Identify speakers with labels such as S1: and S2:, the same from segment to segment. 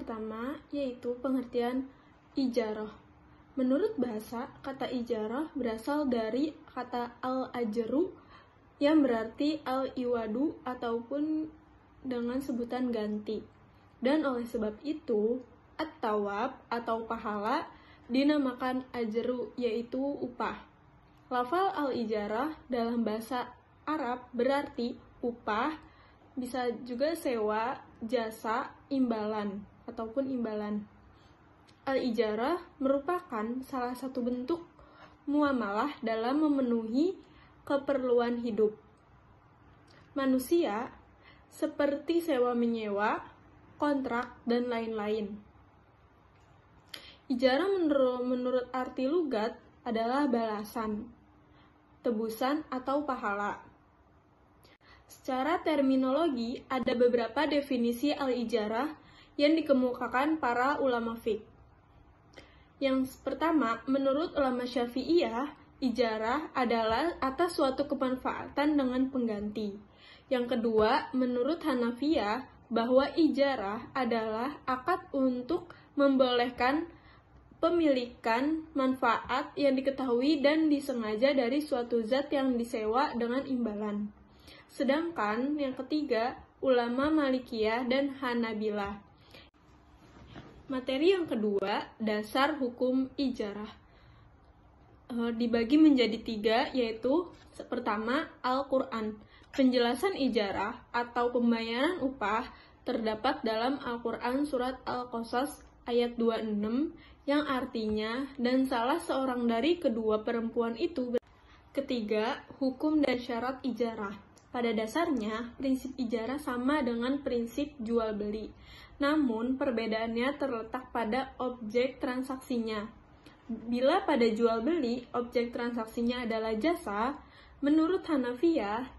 S1: pertama yaitu pengertian ijarah. Menurut bahasa, kata ijarah berasal dari kata al-ajru yang berarti al-iwadu ataupun dengan sebutan ganti. Dan oleh sebab itu, at-tawab atau pahala dinamakan ajru, yaitu upah. Lafal al-ijarah dalam bahasa Arab berarti upah, bisa juga sewa, jasa, imbalan, ataupun imbalan. Al-ijarah merupakan salah satu bentuk muamalah dalam memenuhi keperluan hidup manusia seperti sewa-menyewa, kontrak, dan lain-lain. Ijarah menurut arti lugat adalah balasan, tebusan, atau pahala. Secara terminologi, ada beberapa definisi al-ijarah yang dikemukakan para ulama fiqh. Yang pertama, menurut ulama Syafi'iyah, ijarah adalah atas suatu kemanfaatan dengan pengganti. Yang kedua, menurut Hanafiyah, bahwa ijarah adalah akad untuk membolehkan pemilikan manfaat yang diketahui dan disengaja dari suatu zat yang disewa dengan imbalan. Sedangkan yang ketiga, ulama Malikiyah dan Hanabilah. Materi yang kedua, dasar hukum ijarah. Dibagi menjadi 3, yaitu pertama, Al-Quran. Penjelasan ijarah atau pembayaran upah terdapat dalam Al-Quran surat Al-Qasas ayat 26 yang artinya, dan salah seorang dari kedua perempuan itu. Ketiga, hukum dan syarat ijarah. Pada dasarnya, prinsip ijarah sama dengan prinsip jual beli. Namun, perbedaannya terletak pada objek transaksinya. Bila pada jual beli, objek transaksinya adalah jasa, menurut Hanafiyah,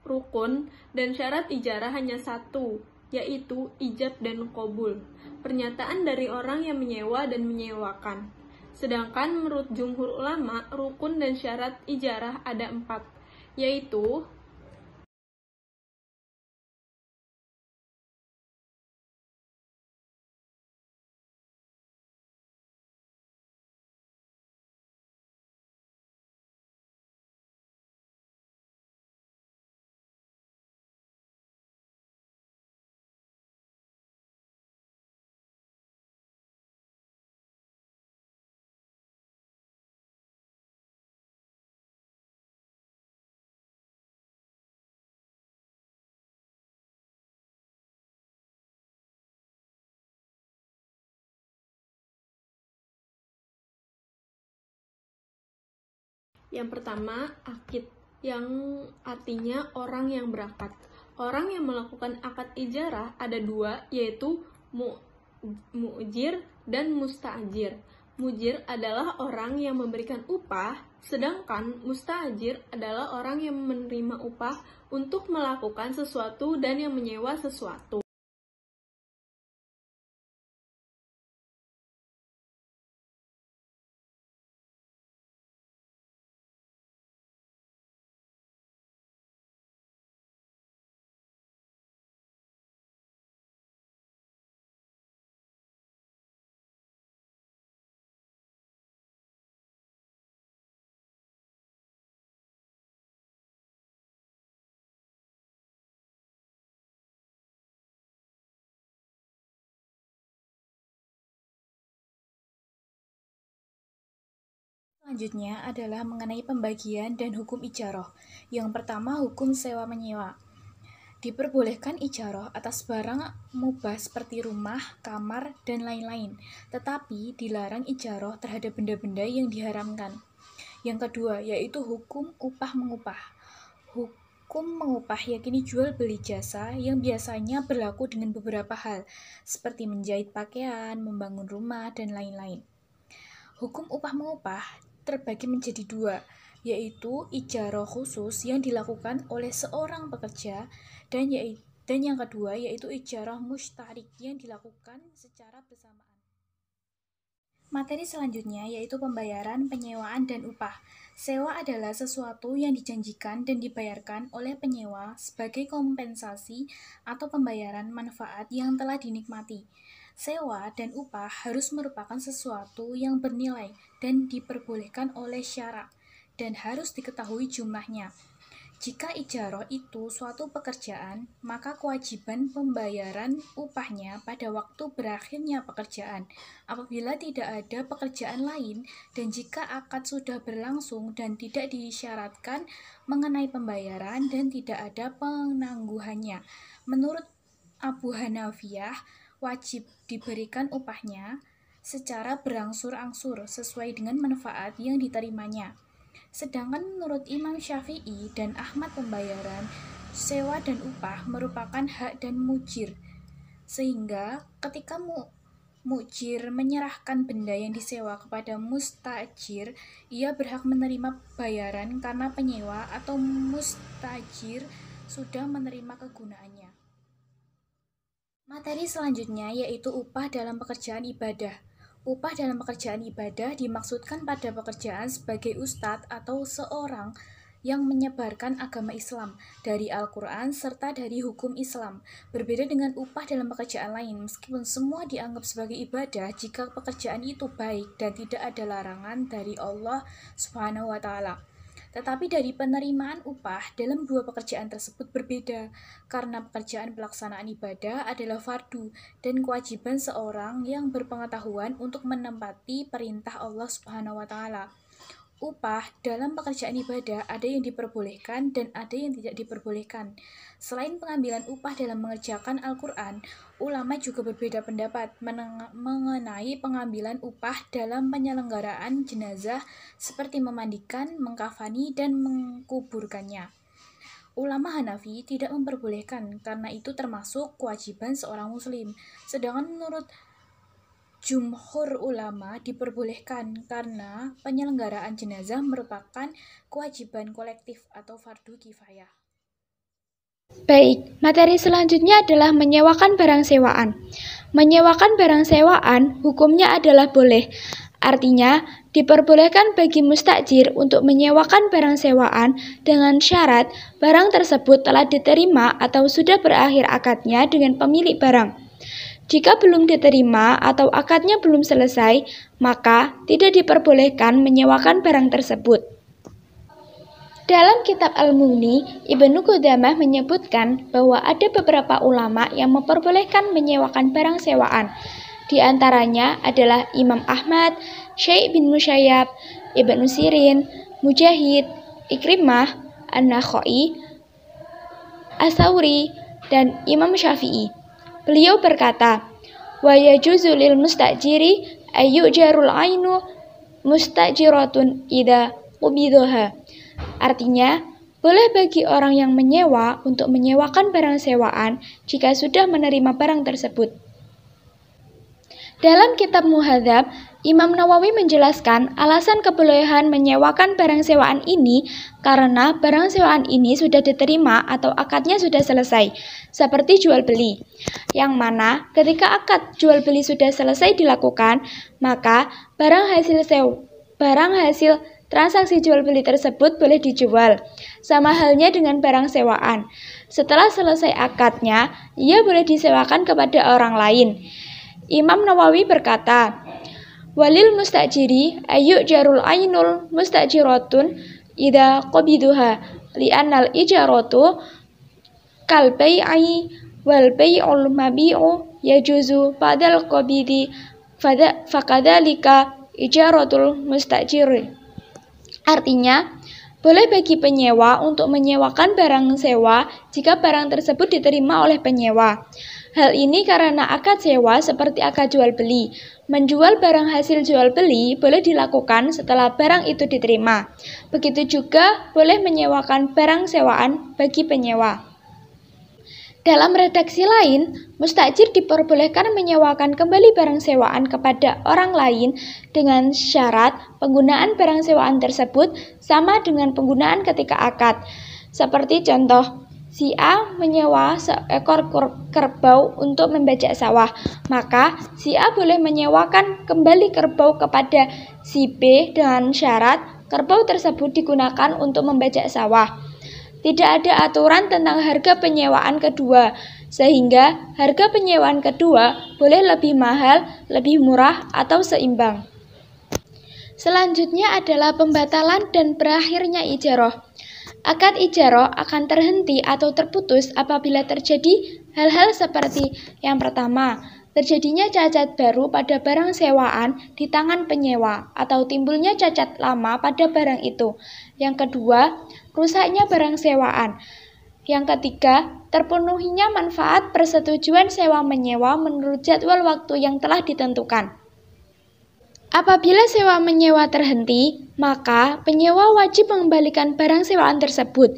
S1: rukun dan syarat ijarah hanya satu, yaitu ijab dan qabul, pernyataan dari orang yang menyewa dan menyewakan. Sedangkan menurut jumhur ulama, rukun dan syarat ijarah ada 4, yaitu yang pertama, akid, yang artinya orang yang berakad. Orang yang melakukan akad ijarah ada 2, yaitu mu'jir dan musta'jir. Mujir adalah orang yang memberikan upah, sedangkan musta'jir adalah orang yang menerima upah untuk melakukan sesuatu dan yang menyewa sesuatu.
S2: Selanjutnya adalah mengenai pembagian dan hukum ijarah. Yang pertama, hukum sewa-menyewa. Diperbolehkan ijarah atas barang mubah seperti rumah, kamar, dan lain-lain, tetapi dilarang ijarah terhadap benda-benda yang diharamkan. Yang kedua, yaitu hukum upah-mengupah. Hukum mengupah yakni jual beli jasa yang biasanya berlaku dengan beberapa hal, seperti menjahit pakaian, membangun rumah, dan lain-lain. Hukum upah-mengupah terbagi menjadi 2, yaitu ijarah khusus yang dilakukan oleh seorang pekerja, dan yang kedua yaitu ijarah mustarik yang dilakukan secara bersamaan. Materi selanjutnya yaitu pembayaran, penyewaan, dan upah. Sewa adalah sesuatu yang dijanjikan dan dibayarkan oleh penyewa sebagai kompensasi atau pembayaran manfaat yang telah dinikmati. Sewa dan upah harus merupakan sesuatu yang bernilai dan diperbolehkan oleh syarak dan harus diketahui jumlahnya. Jika ijarah itu suatu pekerjaan, maka kewajiban pembayaran upahnya pada waktu berakhirnya pekerjaan. Apabila tidak ada pekerjaan lain, dan jika akad sudah berlangsung dan tidak disyaratkan mengenai pembayaran dan tidak ada penangguhannya, menurut Abu Hanafiyah, wajib diberikan upahnya secara berangsur-angsur sesuai dengan manfaat yang diterimanya. Sedangkan menurut Imam Syafi'i dan Ahmad pembayaran sewa dan upah merupakan hak dan mujir. Sehingga ketika mujir menyerahkan benda yang disewa kepada mustajir, ia berhak menerima bayaran karena penyewa atau mustajir sudah menerima kegunaannya. Materi selanjutnya yaitu upah dalam pekerjaan ibadah. Upah dalam pekerjaan ibadah dimaksudkan pada pekerjaan sebagai ustadz atau seorang yang menyebarkan agama Islam dari Al-Quran serta dari hukum Islam. Berbeda dengan upah dalam pekerjaan lain, meskipun semua dianggap sebagai ibadah jika pekerjaan itu baik dan tidak ada larangan dari Allah Subhanahu wa Ta'ala. Tetapi dari penerimaan upah dalam dua pekerjaan tersebut berbeda, karena pekerjaan pelaksanaan ibadah adalah fardu dan kewajiban seorang yang berpengetahuan untuk menempati perintah Allah Subhanahu wa Ta'ala. Upah dalam pekerjaan ibadah ada yang diperbolehkan dan ada yang tidak diperbolehkan. Selain pengambilan upah dalam mengerjakan Al-Quran, ulama juga berbeda pendapat mengenai pengambilan upah dalam penyelenggaraan jenazah seperti memandikan, mengkafani, dan mengkuburkannya. Ulama Hanafi tidak memperbolehkan karena itu termasuk kewajiban seorang muslim. Sedangkan menurut jumhur ulama diperbolehkan karena penyelenggaraan jenazah merupakan kewajiban kolektif atau fardu kifayah.
S3: Baik, materi selanjutnya adalah menyewakan barang sewaan. Menyewakan barang sewaan hukumnya adalah boleh. Artinya, diperbolehkan bagi mustajir untuk menyewakan barang sewaan dengan syarat barang tersebut telah diterima atau sudah berakhir akadnya dengan pemilik barang. Jika belum diterima atau akadnya belum selesai, maka tidak diperbolehkan menyewakan barang tersebut. Dalam kitab Al-Mughni, Ibnu Qudamah menyebutkan bahwa ada beberapa ulama yang memperbolehkan menyewakan barang sewaan. Di antaranya adalah Imam Ahmad, Syekh bin Musayyab, Ibnu Sirin, Mujahid, Ikrimah, An-Nakhai, As-Sauri, dan Imam Syafi'i. Beliau berkata, "Wa yajuzu lil mustajiri ayyujarul ainu mustajiratun idza qubidaha." Artinya, boleh bagi orang yang menyewa untuk menyewakan barang sewaan jika sudah menerima barang tersebut. Dalam kitab Muhadzab, Imam Nawawi menjelaskan alasan kebolehan menyewakan barang sewaan ini karena barang sewaan ini sudah diterima atau akadnya sudah selesai, seperti jual beli, yang mana ketika akad jual beli sudah selesai dilakukan, maka barang hasil transaksi jual beli tersebut boleh dijual, sama halnya dengan barang sewaan. Setelah selesai akadnya, ia boleh disewakan kepada orang lain. Imam Nawawi berkata, "Walil mustajiri ayyujarul ainul mustajiratun idza qabiduha li'annal ijaratu kal bai'i wal bai'ul mabi'u yajuzu ba'dal qabidi fakadzalika ijaratul mustajiri." Artinya, boleh bagi penyewa untuk menyewakan barang sewa jika barang tersebut diterima oleh penyewa. Hal ini karena akad sewa seperti akad jual beli. Menjual barang hasil jual beli boleh dilakukan setelah barang itu diterima. Begitu juga boleh menyewakan barang sewaan bagi penyewa. Dalam redaksi lain, mustajir diperbolehkan menyewakan kembali barang sewaan kepada orang lain dengan syarat penggunaan barang sewaan tersebut sama dengan penggunaan ketika akad. Seperti contoh, si A menyewa seekor kerbau untuk membajak sawah, maka si A boleh menyewakan kembali kerbau kepada si B dengan syarat kerbau tersebut digunakan untuk membajak sawah. Tidak ada aturan tentang harga penyewaan kedua, sehingga harga penyewaan kedua boleh lebih mahal, lebih murah, atau seimbang. Selanjutnya adalah pembatalan dan berakhirnya ijarah. Akad ijarah akan terhenti atau terputus apabila terjadi hal-hal seperti yang pertama, terjadinya cacat baru pada barang sewaan di tangan penyewa atau timbulnya cacat lama pada barang itu. Yang kedua, rusaknya barang sewaan. Yang ketiga, terpenuhinya manfaat persetujuan sewa menyewa menurut jadwal waktu yang telah ditentukan. Apabila sewa menyewa terhenti, maka penyewa wajib mengembalikan barang sewaan tersebut.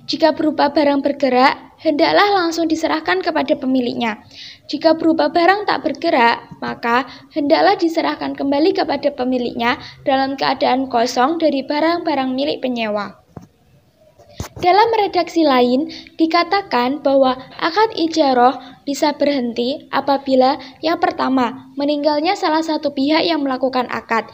S3: Jika berupa barang bergerak, hendaklah langsung diserahkan kepada pemiliknya. Jika berupa barang tak bergerak, maka hendaklah diserahkan kembali kepada pemiliknya dalam keadaan kosong dari barang-barang milik penyewa. Dalam redaksi lain, dikatakan bahwa akad ijarah bisa berhenti apabila yang pertama, meninggalnya salah satu pihak yang melakukan akad.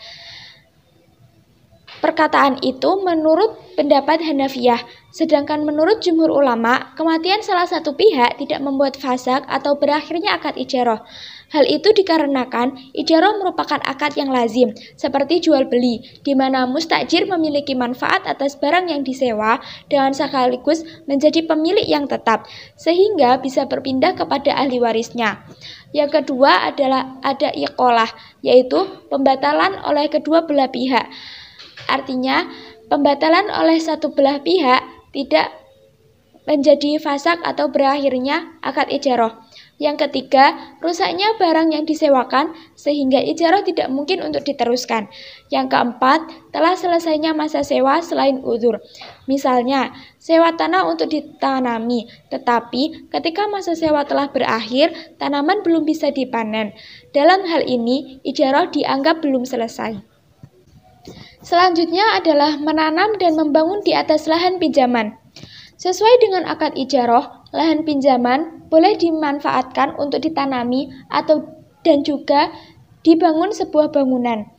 S3: Perkataan itu menurut pendapat Hanafiyah, sedangkan menurut jumhur ulama, kematian salah satu pihak tidak membuat fasakh atau berakhirnya akad ijarah. Hal itu dikarenakan ijarah merupakan akad yang lazim, seperti jual beli, di mana mustajir memiliki manfaat atas barang yang disewa dengan sekaligus menjadi pemilik yang tetap, sehingga bisa berpindah kepada ahli warisnya. Yang kedua adalah ada iqolah, yaitu pembatalan oleh kedua belah pihak. Artinya, pembatalan oleh satu belah pihak tidak menjadi fasakh atau berakhirnya akad ijarah. Yang ketiga, rusaknya barang yang disewakan sehingga ijarah tidak mungkin untuk diteruskan. Yang keempat, telah selesainya masa sewa selain uzur. Misalnya, sewa tanah untuk ditanami, tetapi ketika masa sewa telah berakhir, tanaman belum bisa dipanen. Dalam hal ini, ijarah dianggap belum selesai. Selanjutnya adalah menanam dan membangun di atas lahan pinjaman. Sesuai dengan akad ijarah, lahan pinjaman boleh dimanfaatkan untuk ditanami dan juga dibangun sebuah bangunan.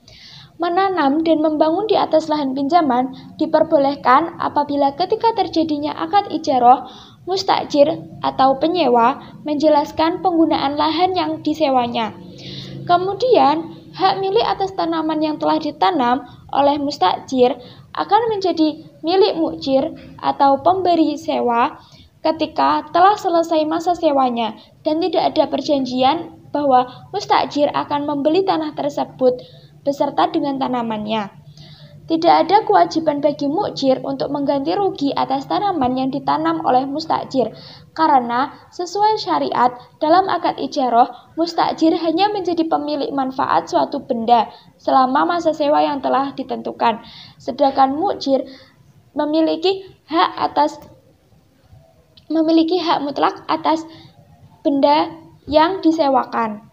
S3: Menanam dan membangun di atas lahan pinjaman diperbolehkan apabila ketika terjadinya akad ijarah, mustajir atau penyewa menjelaskan penggunaan lahan yang disewanya. Kemudian, hak milik atas tanaman yang telah ditanam oleh mustajir akan menjadi milik mukjir atau pemberi sewa ketika telah selesai masa sewanya dan tidak ada perjanjian bahwa mustajir akan membeli tanah tersebut beserta dengan tanamannya. Tidak ada kewajiban bagi mukjir untuk mengganti rugi atas tanaman yang ditanam oleh mustajir, karena sesuai syariat dalam akad ijarah, mustajir hanya menjadi pemilik manfaat suatu benda selama masa sewa yang telah ditentukan, sedangkan mukjir memiliki hak mutlak atas benda yang disewakan.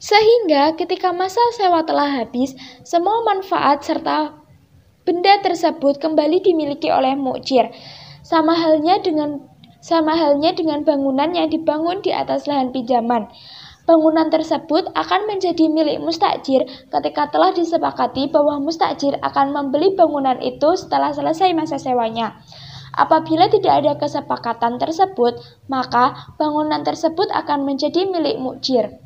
S3: Sehingga ketika masa sewa telah habis, semua manfaat serta benda tersebut kembali dimiliki oleh mukjir. Sama halnya dengan bangunan yang dibangun di atas lahan pinjaman. Bangunan tersebut akan menjadi milik mustajir ketika telah disepakati bahwa mustajir akan membeli bangunan itu setelah selesai masa sewanya. Apabila tidak ada kesepakatan tersebut, maka bangunan tersebut akan menjadi milik mukjir.